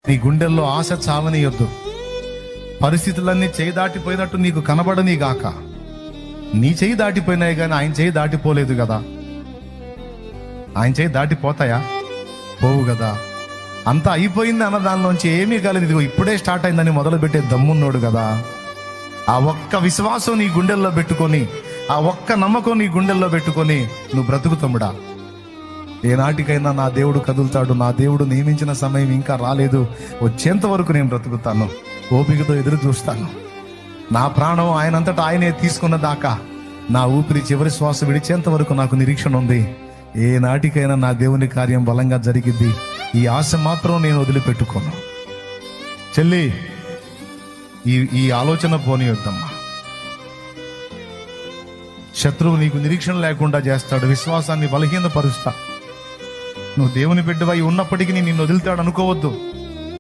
నీ గుండెల్లో ఆశ చావనీయొద్దు. పరిస్థితులన్నీ చేయి దాటిపోయినట్టు నీకు కనబడని గాక. నీ చేయి దాటిపోయినాయి కానీ ఆయన చేయి దాటిపోలేదు కదా. ఆయన చేయి దాటిపోతాయా? పోవు కదా. అంతా అయిపోయింది అన్న దానిలోంచి ఏమీ కాలేదు, ఇదిగో ఇప్పుడే స్టార్ట్ అయిందని మొదలుపెట్టే దమ్మున్నోడు కదా. ఆ ఒక్క విశ్వాసం నీ గుండెల్లో పెట్టుకొని, ఆ ఒక్క నమ్మకం నీ గుండెల్లో పెట్టుకొని నువ్వు బ్రతుకు తమ్ముడా. ఏనాటికైనా నా దేవుడు కదులుతాడు, నా దేవుడు నియమించిన సమయం ఇంకా రాలేదు, వచ్చేంత వరకు నేను బ్రతుకుతాను, ఓపికతో ఎదురు చూస్తాను. నా ప్రాణం ఆయనంతటా ఆయనే తీసుకున్న దాకా, నా ఊపిరి చివరి శ్వాస విడిచేంత వరకు నాకు నిరీక్షణ ఉంది. ఏ నాటికైనా నా దేవుని కార్యం బలంగా జరిగిద్ది. ఈ ఆశ మాత్రం నేను వదిలిపెట్టుకోను. చెల్లి, ఈ ఆలోచన పోనీయొద్దమ్మా. శత్రువు నీకు నిరీక్షణ లేకుండా చేస్తాడు, విశ్వాసాన్ని బలహీనపరుస్తా. నువ్వు దేవుని బిడ్డవై ఉన్నప్పటికీ నిన్ను వదులుతాడు అనుకోవద్దు.